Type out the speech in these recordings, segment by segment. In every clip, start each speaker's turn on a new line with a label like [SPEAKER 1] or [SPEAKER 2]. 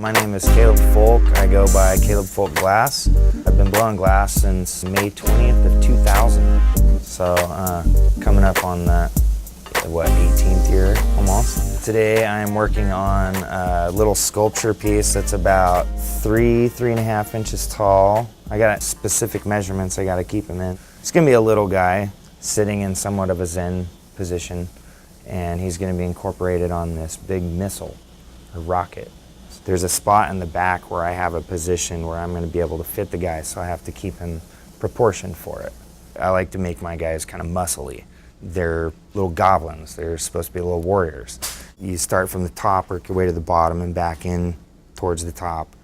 [SPEAKER 1] My name is Caleb Folk. I go by Caleb Folk Glass. I've been blowing glass since May 20th of 2000. So coming up on that, 18th year almost. Today I'm working on a little sculpture piece that's about 3.5 inches tall. I got specific measurements I got to keep him in. It's going to be a little guy sitting in somewhat of a Zen position, and he's going to be incorporated on this big missile, a rocket. There's a spot in the back where I have a position where I'm going to be able to fit the guy, so I have to keep him proportioned for it. I like to make my guys kind of muscly. They're little goblins. They're supposed to be little warriors. You start from the top, work your way to the bottom and back in towards the top,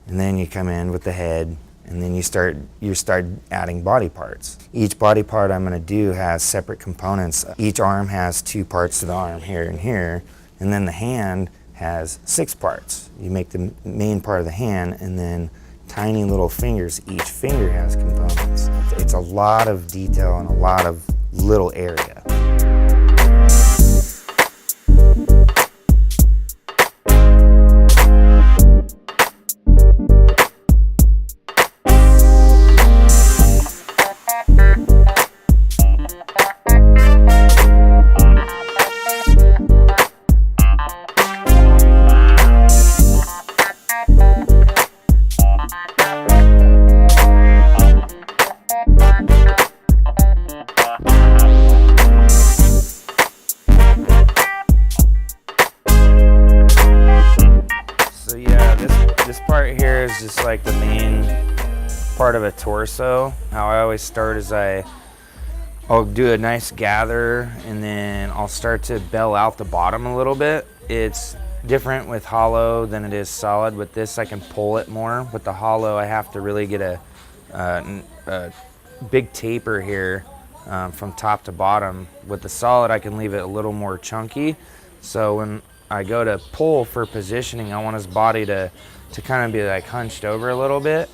[SPEAKER 1] and then you come in with the head, and then you start adding body parts. Each body part I'm going to do has separate components. Each arm has 2 parts to the arm, here and here, and then the hand has 6 parts. You make the main part of the hand, and then tiny little fingers. Each finger has components. It's a lot of detail and a lot of little area. This part here is just like the main part of a torso. How I always start is I'll do a nice gather, and then I'll start to bell out the bottom a little bit. It's different with hollow than it is solid. With this I can pull it more. With the hollow I have to really get a big taper here from top to bottom. With the solid I can leave it a little more chunky. So when I go to pull for positioning, I want his body to kind of be like hunched over a little bit.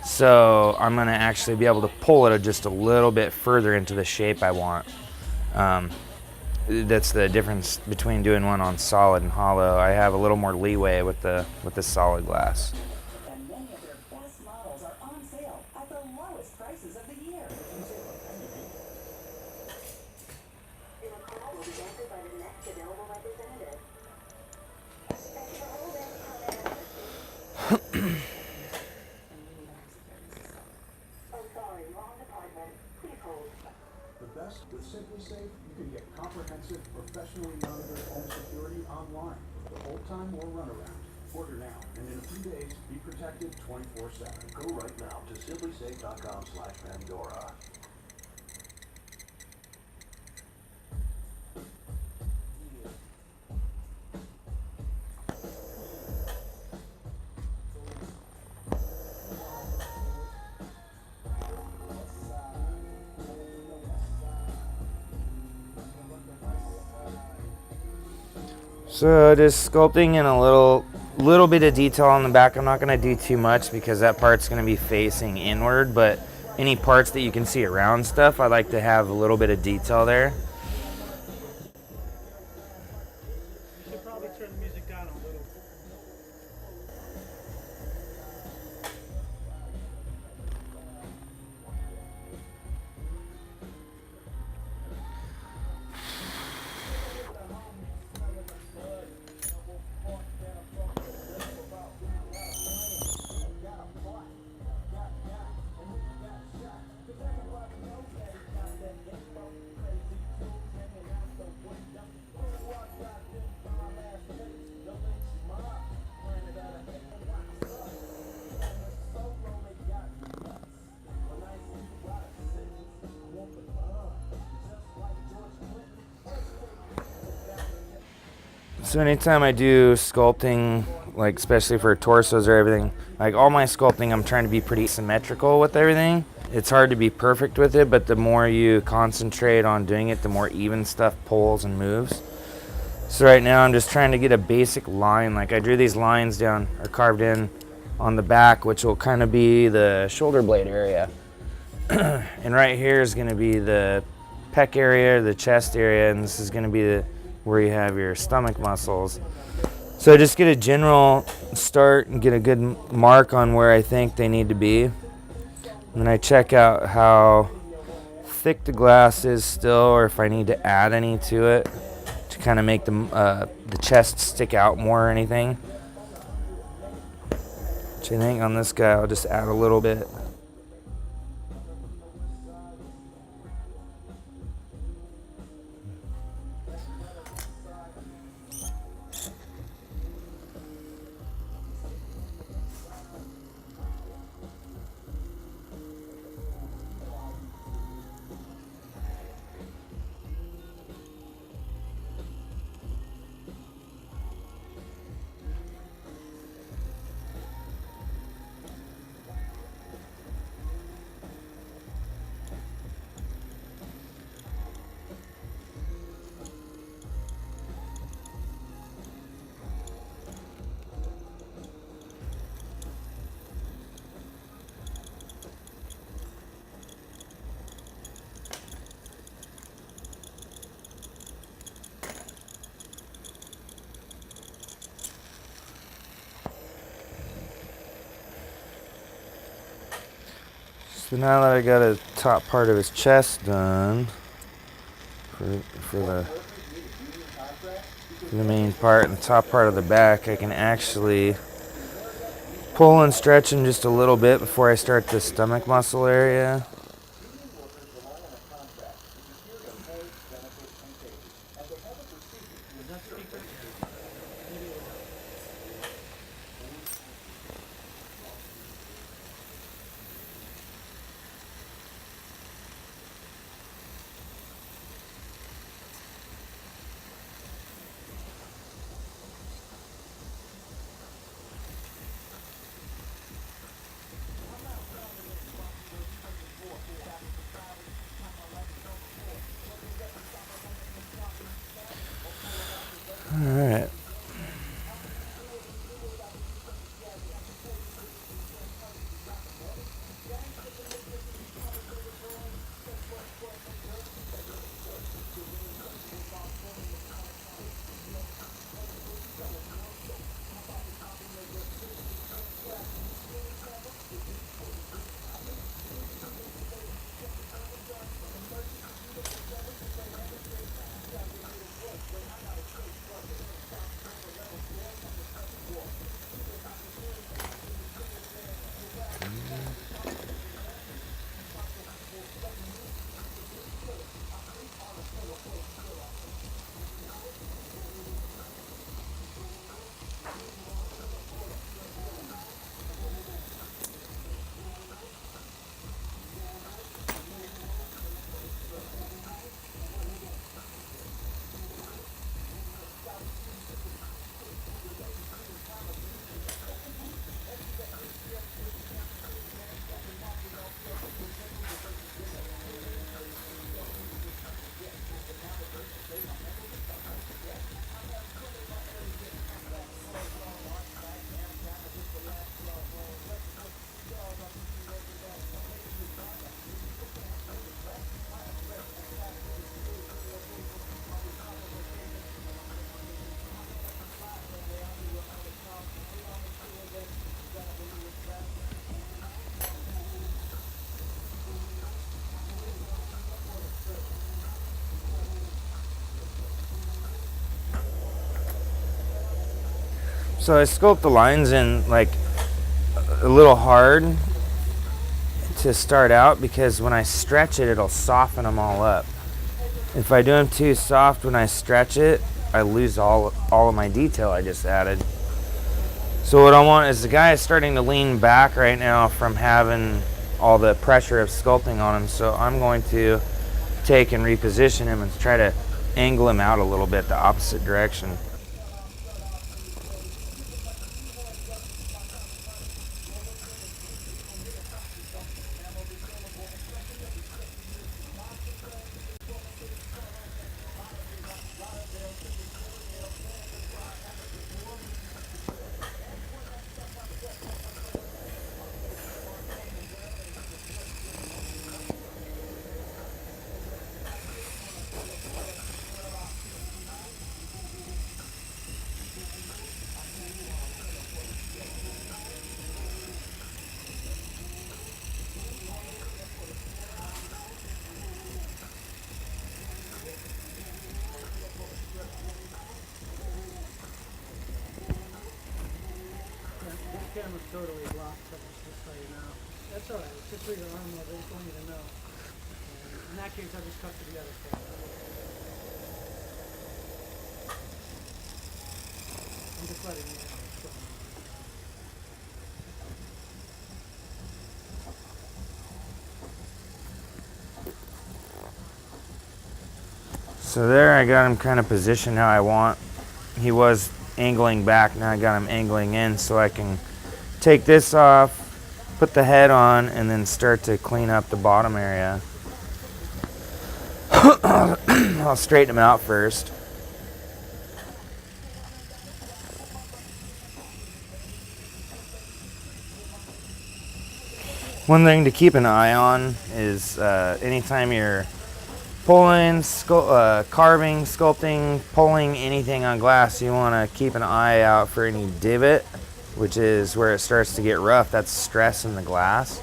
[SPEAKER 1] So I'm gonna actually be able to pull it just a little bit further into the shape I want. That's the difference between doing one on solid and hollow. I have a little more leeway with the solid glass.
[SPEAKER 2] And many of their best models are on sale at the lowest prices of the year. Your call will be answered by the next available representative.
[SPEAKER 3] The best with Simply Safe, you can get comprehensive, professionally monitored home security online for hold time or runaround. Order now, and in a few days, be protected 24/7.
[SPEAKER 4] Go right now to simplysafe.com/Pandora.
[SPEAKER 1] So just sculpting in a little bit of detail on the back. I'm not going to do too much because that part's going to be facing inward, but any parts that you can see around stuff, I like to have a little bit of detail there.
[SPEAKER 5] You should probably turn the music down a little.
[SPEAKER 1] So anytime I do sculpting, like especially for torsos or everything, like all my sculpting, I'm trying to be pretty symmetrical with everything. It's hard to be perfect with it, but the more you concentrate on doing it, the more even stuff pulls and moves. So right now I'm just trying to get a basic line. Like I drew these lines down or carved in on the back, which will kind of be the shoulder blade area. And right here is going to be the pec area, the chest area, and this is going to be where you have your stomach muscles. So just get a general start and get a good mark on where I think they need to be. And then I check out how thick the glass is still, or if I need to add any to it to kind of make the chest stick out more or anything. Which I think on this guy I'll just add a little bit. So now that I got a top part of his chest done for the main part and the top part of the back, I can actually pull and stretch him just a little bit before I start the stomach muscle area. Alright. So I sculpt the lines in like a little hard to start out because when I stretch it, it'll soften them all up. If I do them too soft when I stretch it, I lose all of my detail I just added. So what I want is the guy is starting to lean back right now from having all the pressure of sculpting on him. So I'm going to take and reposition him and try to angle him out a little bit the opposite direction.
[SPEAKER 5] camera's totally blocked, just so you know. That's alright, it's just leave the arm of it, I just want you to know. And in that case, I'll just cut to the other camera. I'm just letting you know what's going on.
[SPEAKER 1] So there I got him kind of positioned how I want. He was angling back, now I got him angling in so I can take this off, put the head on, and then start to clean up the bottom area. I'll straighten him out first. One thing to keep an eye on is anytime you're pulling, carving, sculpting, pulling anything on glass, you want to keep an eye out for any divot, which is where it starts to get rough. That's stress in the glass.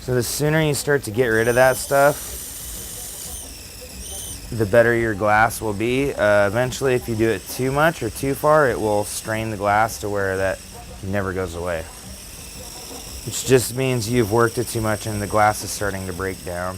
[SPEAKER 1] So the sooner you start to get rid of that stuff, the better your glass will be. Eventually, if you do it too much or too far, it will strain the glass to where that never goes away. Which just means you've worked it too much and the glass is starting to break down.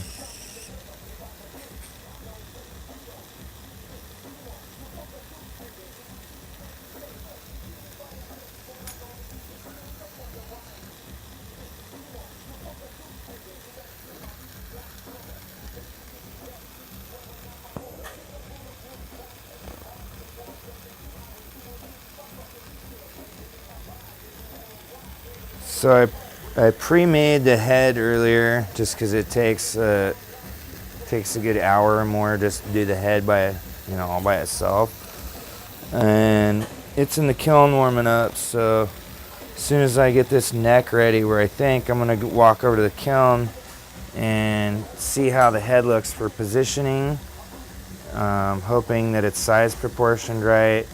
[SPEAKER 1] So I pre-made the head earlier just because it takes a good hour or more just to do the head all by itself. And it's in the kiln warming up, so as soon as I get this neck ready where I think I'm gonna walk over to the kiln and see how the head looks for positioning, hoping that it's size proportioned right.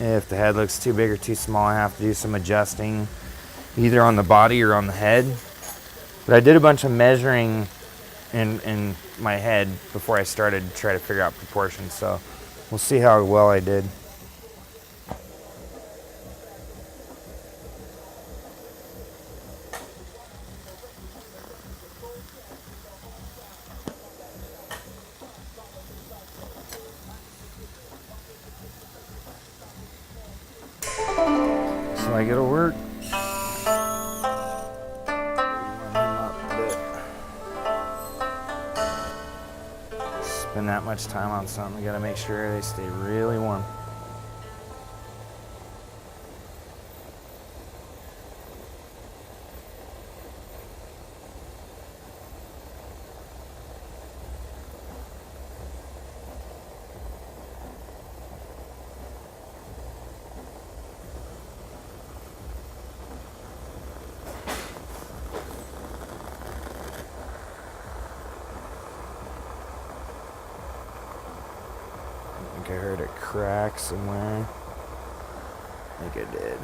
[SPEAKER 1] If the head looks too big or too small, I have to do some adjusting either on the body or on the head. But I did a bunch of measuring in my head before I started to try to figure out proportions, so we'll see how well I did. Looks like it'll work. Spend that much time on something, you gotta make sure they stay really warm. I think I heard a crack somewhere. I think I did.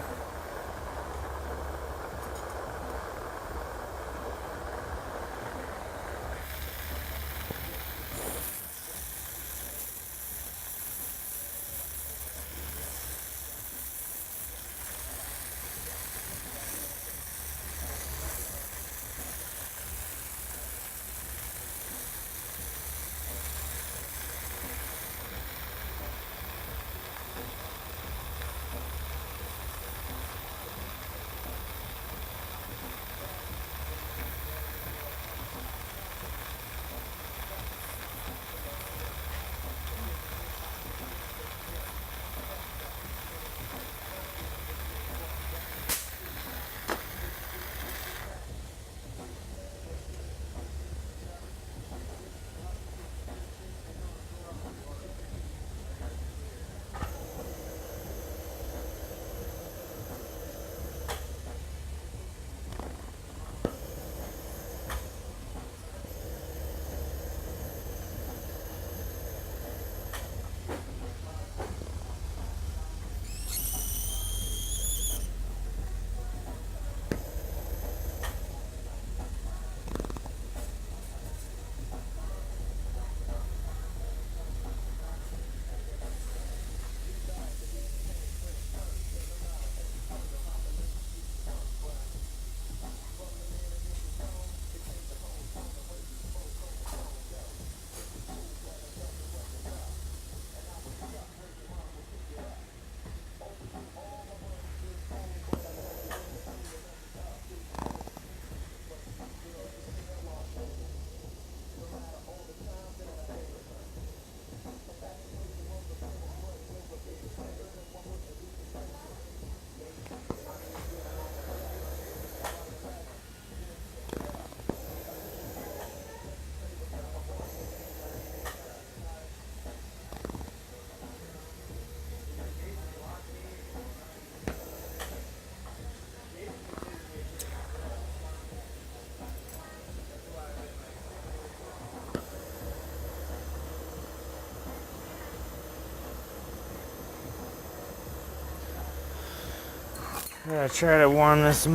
[SPEAKER 1] Gotta try to warm this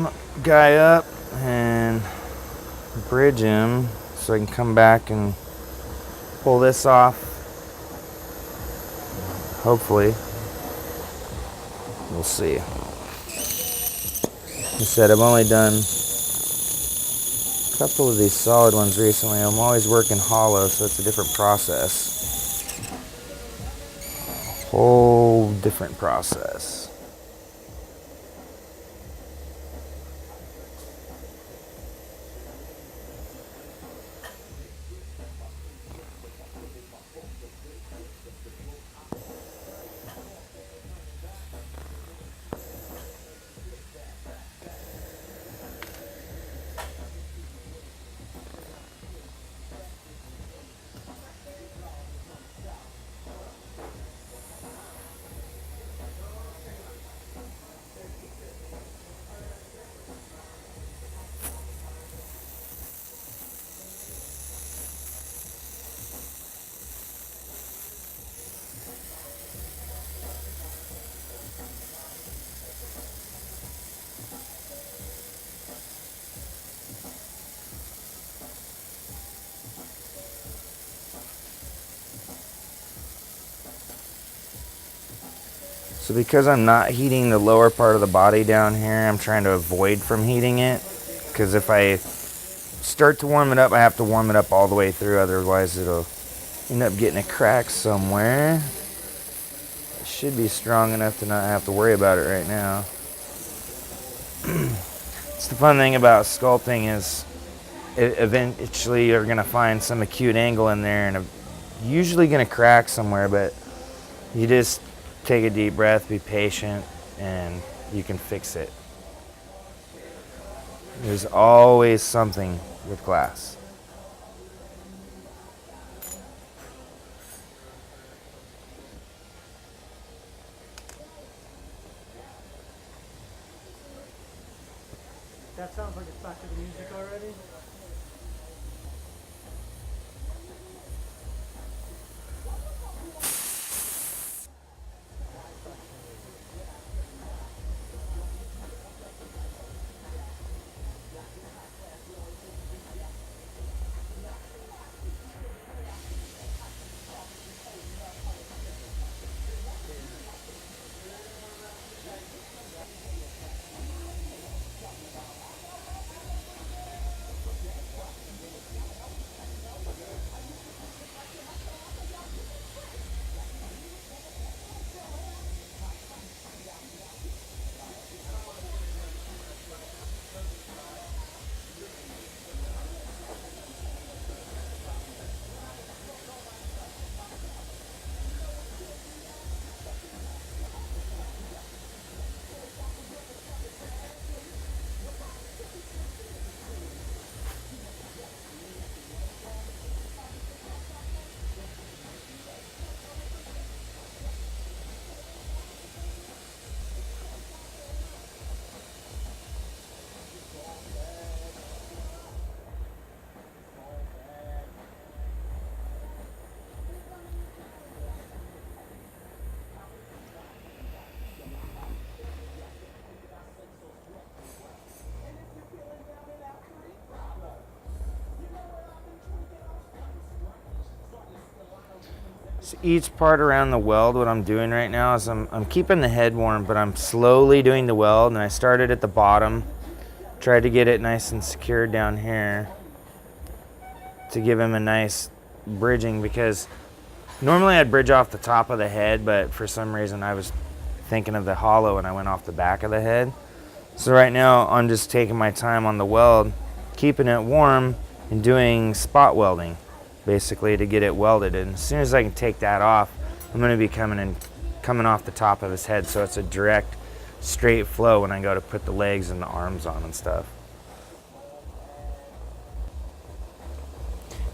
[SPEAKER 1] guy up and bridge him so I can come back and pull this off. Hopefully. We'll see. Like I said, I've only done a couple of these solid ones recently. I'm always working hollow, so it's a different process. Whole different process. So because I'm not heating the lower part of the body down here, I'm trying to avoid from heating it. Because if I start to warm it up, I have to warm it up all the way through. Otherwise, it'll end up getting a crack somewhere. It should be strong enough to not have to worry about it right now. It's the fun thing about sculpting is eventually you're going to find some acute angle in there and usually going to crack somewhere, but you just take a deep breath, be patient, and you can fix it. There's always something with glass.
[SPEAKER 5] That sounds like it's back to the music already.
[SPEAKER 1] So each part around the weld, what I'm doing right now is I'm keeping the head warm, but I'm slowly doing the weld, and I started at the bottom, tried to get it nice and secured down here to give him a nice bridging, because normally I'd bridge off the top of the head, but for some reason I was thinking of the hollow and I went off the back of the head. So right now I'm just taking my time on the weld, keeping it warm and doing spot welding basically to get it welded. And as soon as I can take that off, I'm going to be coming off the top of his head, so it's a direct straight flow when I go to put the legs and the arms on and stuff.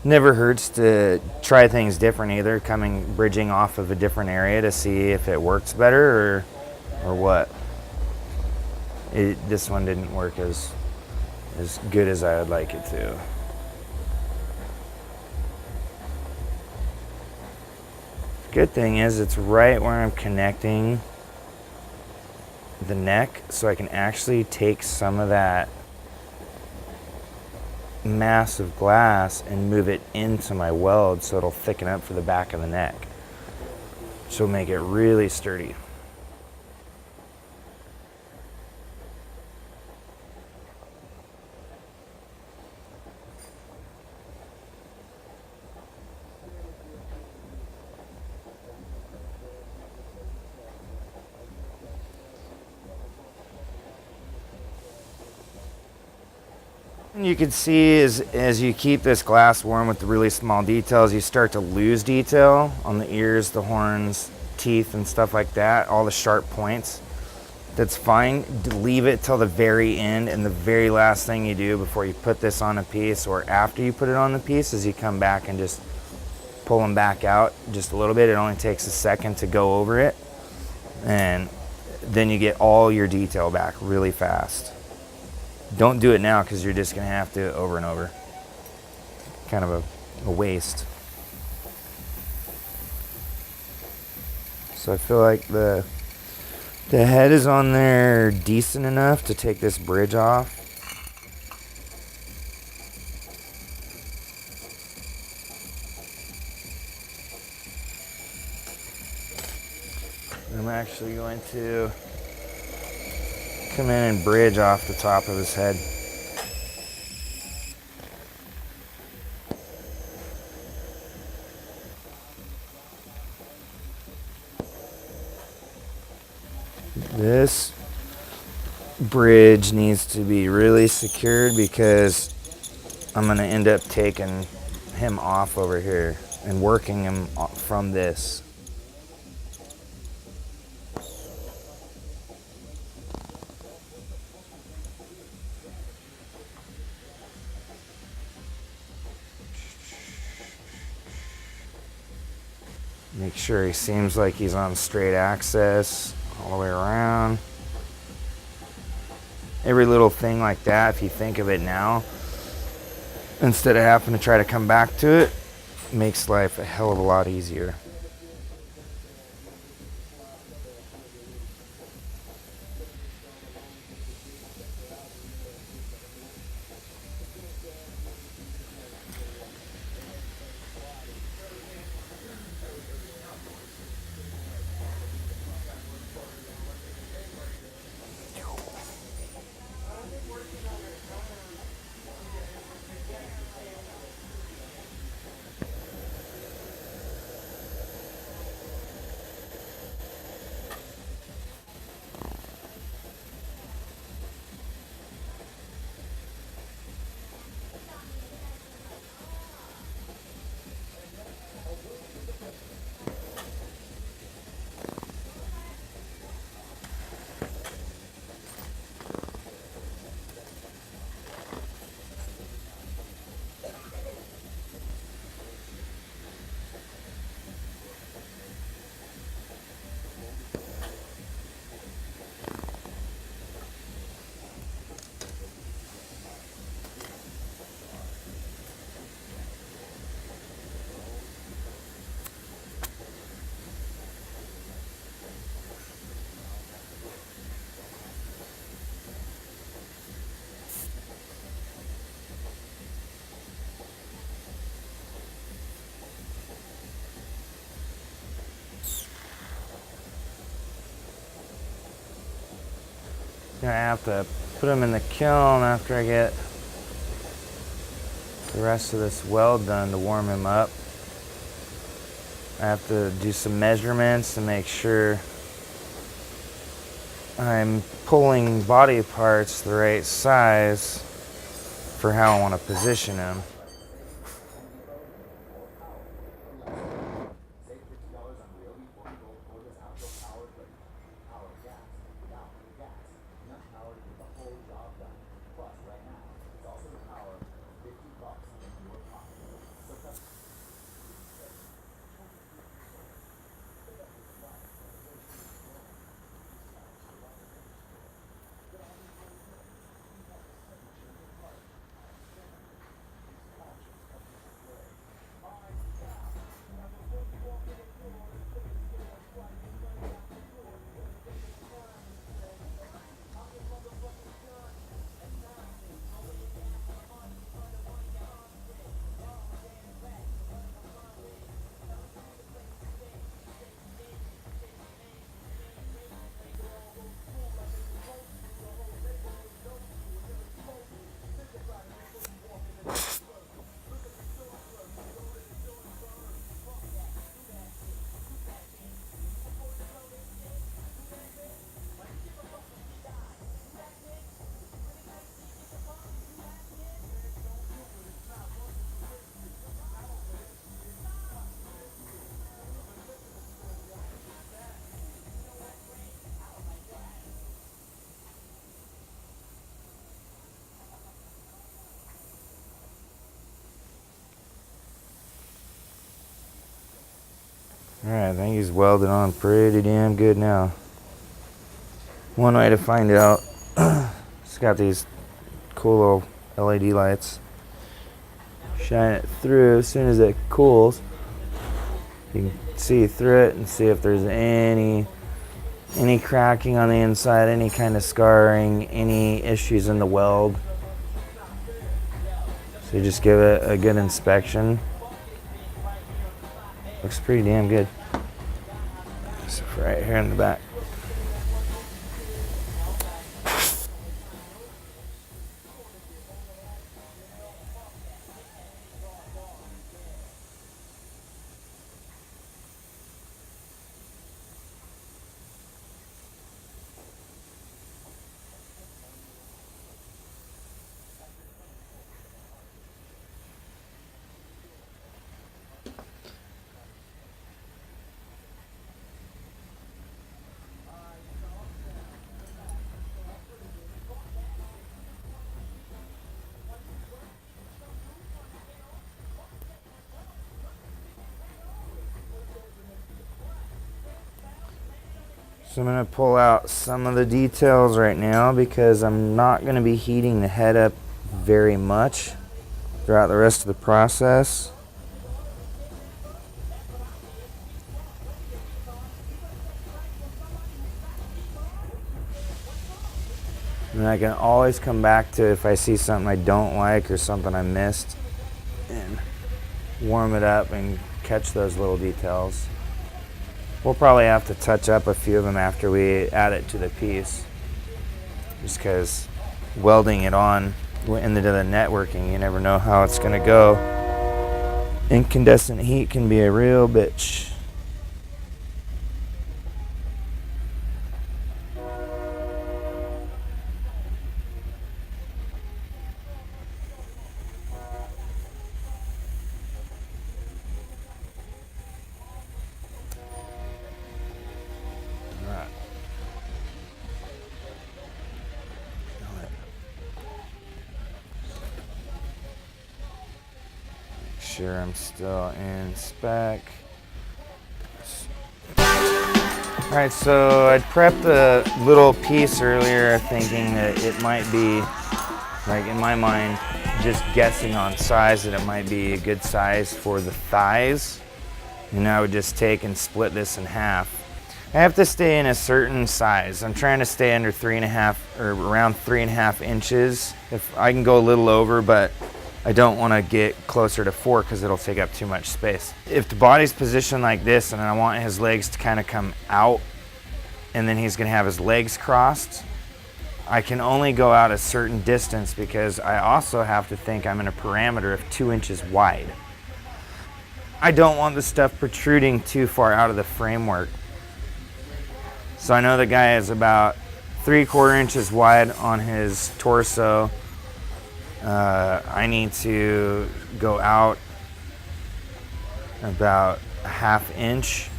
[SPEAKER 1] Never hurts to try things different either, bridging off of a different area to see if it works better or what. This one didn't work as good as I would like it to. Good thing is it's right where I'm connecting the neck so I can actually take some of that mass of glass and move it into my weld so it'll thicken up for the back of the neck. So make it really sturdy. You can see as you keep this glass warm with the really small details, you start to lose detail on the ears, the horns, teeth, and stuff like that, all the sharp points. That's fine. Leave it till the very end, and the very last thing you do before you put this on a piece or after you put it on the piece is you come back and just pull them back out just a little bit. It only takes a second to go over it, and then you get all your detail back really fast. Don't do it now because you're just going to have to over and over. Kind of a waste. So I feel like the head is on there decent enough to take this bridge off. I'm actually going to come in and bridge off the top of his head. This bridge needs to be really secured because I'm going to end up taking him off over here and working him from this. Make sure he seems like he's on straight axis all the way around. Every little thing like that, if you think of it now, instead of having to try to come back to it, makes life a hell of a lot easier. I have to put them in the kiln after I get the rest of this weld done to warm him up. I have to do some measurements to make sure I'm pulling body parts the right size for how I want to position them. Alright, I think he's welded on pretty damn good now. One way to find out, it's got these cool little LED lights. Shine it through. As soon as it cools, you can see through it and see if there's any cracking on the inside, any kind of scarring, any issues in the weld. So you just give it a good inspection. Looks pretty damn good. So right here in the back. So I'm going to pull out some of the details right now because I'm not going to be heating the head up very much throughout the rest of the process. And I can always come back to if I see something I don't like or something I missed and warm it up and catch those little details. We'll probably have to touch up a few of them after we add it to the piece. Just because welding it on into the networking, you never know how it's going to go. Incandescent heat can be a real bitch. Sure I'm still in spec. Alright, so I prepped a little piece earlier thinking that it might be, like in my mind, just guessing on size, that it might be a good size for the thighs. And I would just take and split this in half. I have to stay in a certain size. I'm trying to stay under 3.5 or around 3.5 inches. If I can go a little over, but I don't want to get closer to 4 because it'll take up too much space. If the body's positioned like this and I want his legs to kind of come out and then he's going to have his legs crossed, I can only go out a certain distance because I also have to think I'm in a parameter of 2 inches wide. I don't want the stuff protruding too far out of the framework. So I know the guy is about 3/4 inches wide on his torso. I need to go out about a 1/2 inch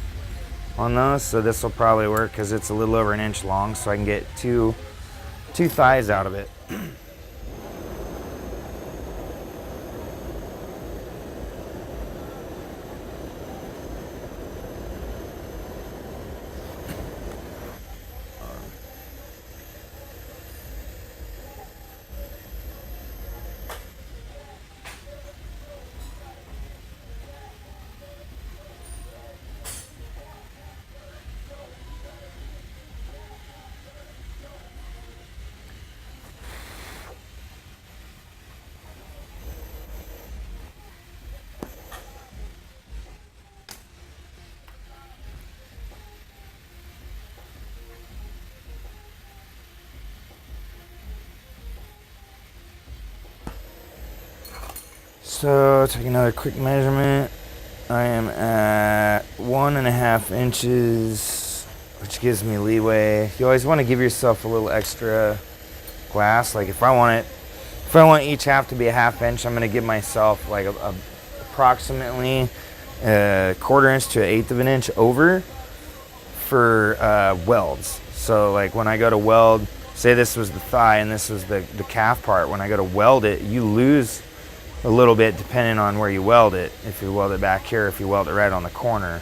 [SPEAKER 1] on those, so this will probably work because it's a little over 1 inch long, so I can get two thighs out of it. So take another quick measurement. I am at 1.5 inches, which gives me leeway. You always want to give yourself a little extra glass. Like if I want each half to be a 1/2 inch, I'm going to give myself like approximately 1/4 inch to 1/8 of an inch over for welds. So like when I go to weld, say this was the thigh and this was the calf part, when I go to weld it, you lose a little bit depending on where you weld it. If you weld it back here, if you weld it right on the corner.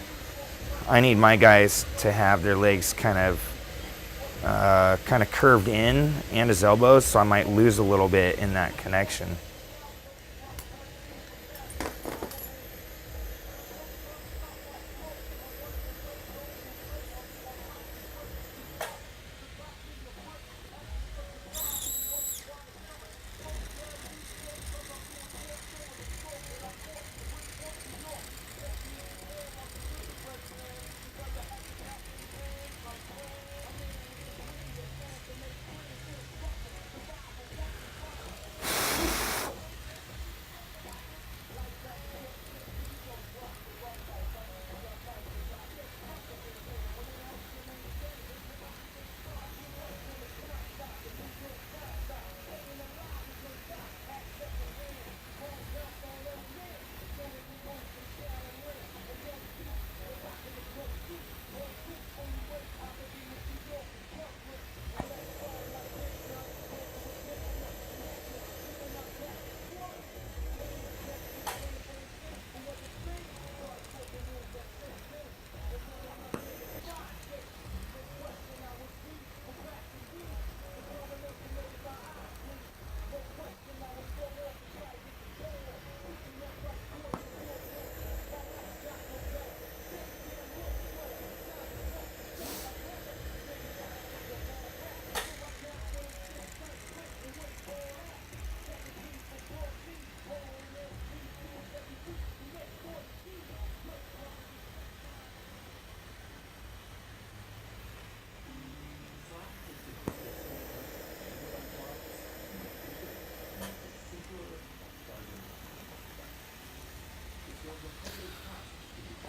[SPEAKER 1] I need my guys to have their legs kind of curved in and his elbows, so I might lose a little bit in that connection.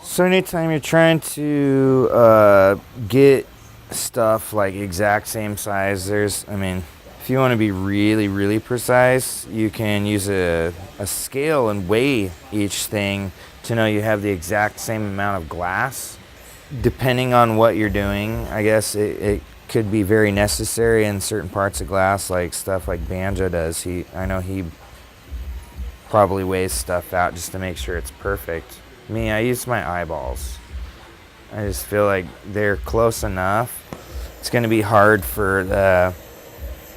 [SPEAKER 1] So anytime you're trying to get stuff like exact same size, if you want to be really, really precise, you can use a scale and weigh each thing to know you have the exact same amount of glass. Depending on what you're doing, I guess it could be very necessary in certain parts of glass, like stuff like Banjo does. I know he probably weighs stuff out just to make sure it's perfect. Me, I use my eyeballs. I just feel like they're close enough. It's going to be hard for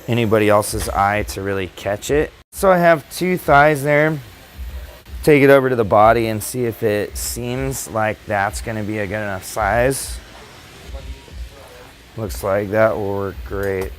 [SPEAKER 1] anybody else's eye to really catch it. So I have 2 thighs there. Take it over to the body and see if it seems like that's going to be a good enough size. Looks like that will work great.